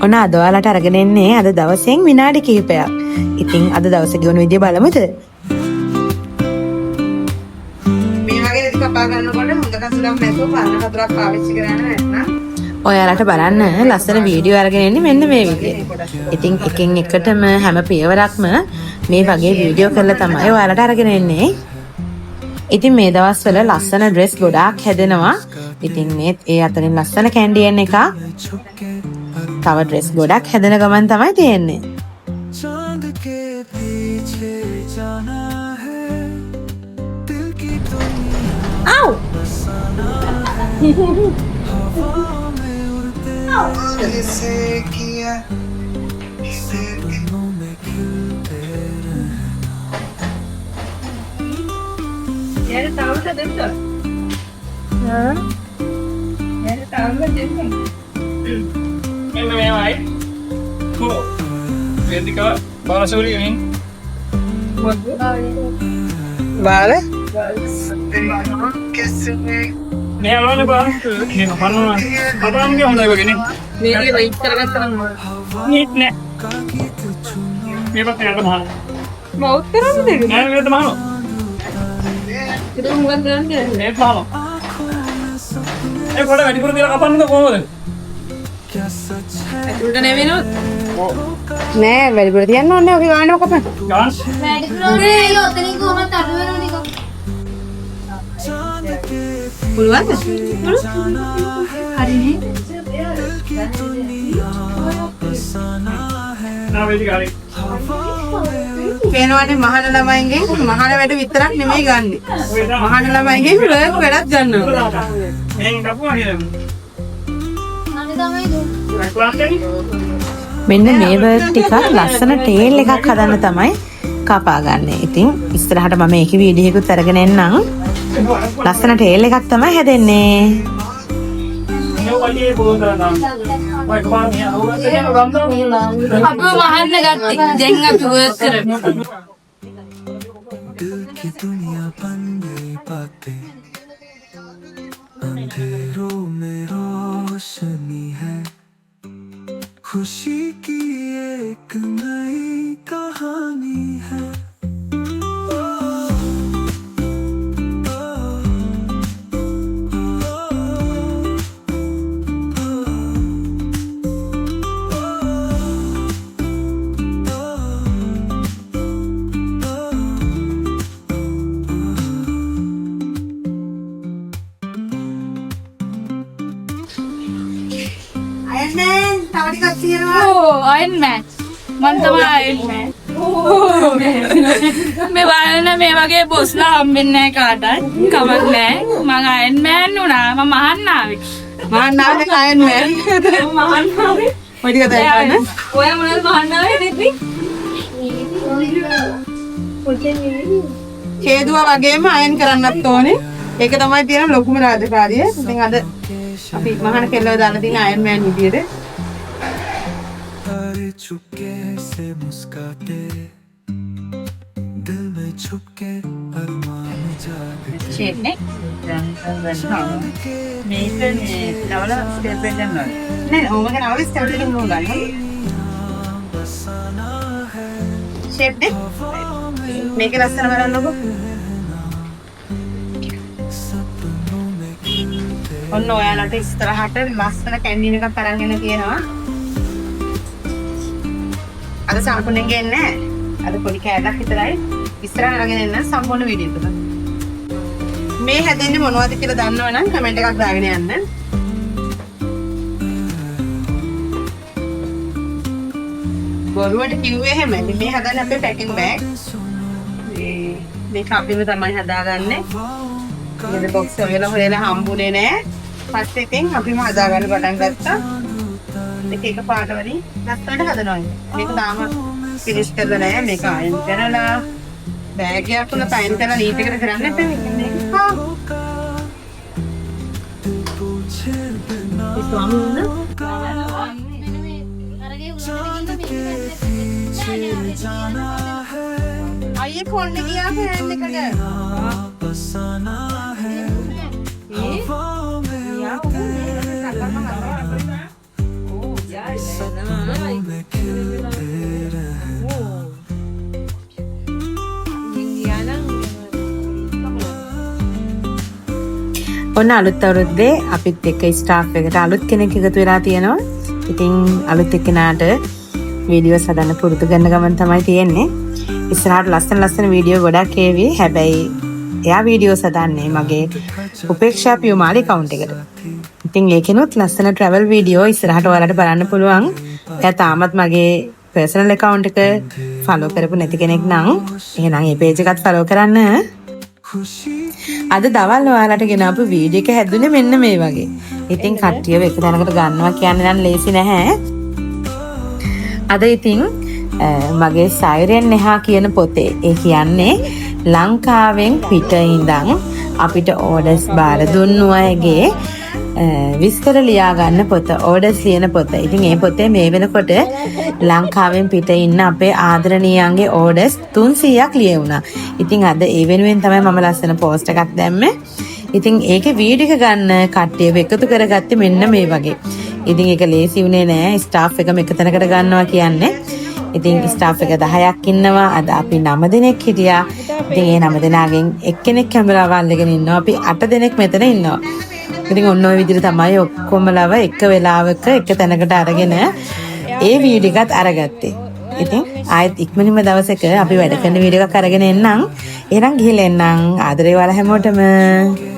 ඔන්න අද ඔයාලට අරගෙන එන්නේ අද දවසෙන් විනාඩි කිහිපයක්. ඉතින් අද දවසේ ගෙවුණු විදිය බලමුද? මේ වගේ දෙක කපා ගන්නකොට හොඳ කසුලක් නැතුව පාන කතරක් පාවිච්චි කරන්න නැත්නම් ඔයාලට බලන්න ලස්සන වීඩියෝ අරගෙන එන්නේ මෙන්න මේ විදියට. ඉතින් එකින් එකටම හැම පියවරක්ම මේ වගේ වීඩියෝ කරලා තමයි ඔයාලට අරගෙන එන්නේ. ඉතින් මේ දවස්වල ලස්සන ඩ්‍රෙස් ගොඩාක් හැදෙනවා. ඉතින් මේ ඒ අතරින් ලස්සන කැන්ඩියන් එක තව ඩ්‍රෙස් ගොඩක් හැදෙන ගමන් තමයි තියෙන්නේ. ආව්! यार तावल का देख तो हां यार तावल का देख मैं भाई को वेदिका बालासुरी ini बाल मैं alone bang ini mana apa namanya orang lagi begini मेरी वेट करगत्ता ini nih මේ පැත්තට යන්න මහා මවුත් කරන්නේ නෑ මේකට මහා ඒක මොකක්ද කරන්නේ මේ මහා ඒ කොට වැඩිපුර තියලා කපන්නද කොහොමද උඩ නෙවෙනොත් නෑ වැඩිපුර තියන්න ඕනේ ඔගේ ගානම කපන්න ගාන වැඩිපුරේ අයියෝ ඔතනින් කොහොමද අඩු වෙනවද නිකන් පුළුවන්ද හරිනේ නා වේදිකා හරි පේනවනේ මහාන ළමයින්ගෙන් මහාන වැඩ විතරක් නෙමෙයි ගන්නෙ මහාන ළමයින්ගෙන් වර්ක් වැඩක් ගන්නවා එහෙන් කපුවා කියලා මම තමයි දුන්නේ ක්ලාස් එකේ මෙන්න මේ වර්ක් ටිකක් ලස්සන ටේල් එකක් හදන්න තමයි කපාගන්නේ. ඉතින් ඉස්සරහට මම ඒකේ වීඩියෝ එකකුත් අරගෙන එන්නම්. ලස්සන ටේල් එකක් තමයි හැදෙන්නේ. මේ වගේ බෝල් කරනවා වයි කපාන මියා හොග එහෙම ගම්දා අපව මහන්න ගත්තේ දැන් අපි වර්ක් කරමු दिल की दुनिया बन गई बातें अंधेरों में रोशनी है खुशी की एक नई कहानी है අයන්මන් තව ටිකක් තියෙනවා ඕ අයන් මෑන් මම තමයි අයන් මෑන් මේ බලන්න මේ වගේ බොස්ලා හම්බෙන්නේ නැහැ කාටවත් කමක් නැහැ මම අයන් මෑන් වුණා මම අහන්න ආවේ මහාන නාමයෙන් අයන්මන් මම අහන්න ආවේ ඔය ටික දැන් ඔයා මොනවද අහන්න ආවේ නෙත්නි හේදුවා වගේම අයන් කරන්නත් ඕනේ ඒක තමයි තියෙන ලොකුම රාජකාරිය ඉතින් අද අපි මහාන කෙල්ලව දාලා තියෙන අයන්මන් විදියට अरे चुपके से मुस्काते दिल में छुपके अरमान जागते ෂේප් නේ මේකනේ නවල ස්ටෙප් එක ගන්නවා නෑ ඕමක නවල ස්ටෙප් එක ගන්නවා ෂේප් නේ මේක ලස්සන බලන්නකො ඔන්න ඔයාලට ඉස්සරහට ලස්සන කැන්ඩින් එකක් අරගෙන තියෙනවා අද සම්පූර්ණයෙන් ගන්නේ අද පොඩි කෑල්ලක් විතරයි ඉස්සරහ අරගෙන එන්න සම්පූර්ණ වීඩියෝ එක මේ හැදෙන්නේ මොනවද කියලා දන්නවනම් කමෙන්ට් එකක් දාගෙන යන්න බොරුවට කිව්වේ එහෙමයි මේ හදන්නේ අපේ පැකින් බෑග් මේක අපිම තමයි හදාගන්නේ මේ බොක්ස් හොයලා හම්බුනේ නෑ පස්සේ ඉතින් අපිම හදාගන්න පටන් ගත්තා එක පාට වලින් ලස්සනට හදනවා මේක තාම ෆිනිෂ් කරලා නැහැ මේක අයන් කරලා බෑග් එකක් උන පයින් කරලා නීට් එකට කරන්න නැත්නම් මේක අයියේ ෆෝන් එක ගියා ෆෑන් එකට बसाना है हवा में ඔන්න අලුත් අවුරුද්දේ අපිත් එක්ක ස්ටාෆ් එකට අලුත් කෙනෙක් එකතු වෙලා තියෙනවා. ඉතින් අලුත් එක්කෙනාට වීඩියෝස් හදන්න පුරුදු කරන ගමන් තමයි තියෙන්නේ. ඉස්සරහට ලස්සන වීඩියෝ ගොඩක් ඒවි. හැබැයි එයා වීඩියෝස් හදන්නේ මගේ උපේක්ෂා පියුමාලි account එකට. ඉතින් ඒකෙනුත් ලස්සන travel වීඩියෝ ඉස්සරහට ඔයාලට බලන්න පුළුවන්. එයා තාමත් මගේ personal account එක follow කරපු නැති කෙනෙක් නම් එහෙනම් මේ page එකත් follow කරන්න. අද දවල් ඔයාලට ගෙනාපු වීඩියෝ එක හැදුනේ මෙන්න මේ වගේ. ඉතින් කට්ටියව එක තැනකට ගන්නවා කියන්නේ නම් ලේසි නැහැ. අද ඉතින් මගේ සයිරෙන් එහා කියන පොතේ ඒ කියන්නේ ලංකාවෙන් පිට ඉඳන් අපිට ඕඩර්ස් බාර දුන්නු අයගේ විස්තර ලියා ගන්න පොත, ඕඩර්ස් ලියන පොත. ඉතින් මේ පොතේ මේ වෙනකොට ලංකාවෙන් පිට ඉන්න අපේ ආදරණීයන්ගේ ඕඩර්ස් 300ක් ලියවුණා. ඉතින් අද ඒ වෙනුවෙන් තමයි මම ලස්සන පෝස්ට් එකක් දැම්මේ. ඉතින් ඒකේ වීඩියෝ එක ගන්න කට්ටියව එකතු කරගත්තේ මෙන්න මේ වගේ. ඉතින් ඒක ලේසි වුණේ නෑ ස්ටාෆ් එකම එක තැනකට ගන්නවා කියන්නේ. ඉතින් ස්ටාෆ් එක 10ක් ඉන්නවා. අද අපි 9 දෙනෙක් හිටියා. ඉතින් ඒ 9 දෙනාගෙන් එක්කෙනෙක් කැමරාව අල්ලගෙන ඉන්නවා. අපි 8 දෙනෙක් මෙතන ඉන්නවා. ඉතින් ඔන්න ඔය විදිහට තමයි ඔක්කොමලව එක වෙලාවක එක තැනකට අරගෙන ඒ වීඩියෝ එකත් අරගත්තේ. ඉතින් ආයෙත් ඉක්මනින්ම දවසක අපි වැඩ කරන වීඩියෝ එකක් අරගෙන එන්නම්. එහෙනම් ගිහලා එන්නම්. ආදරේ ඔයාලා හැමෝටම.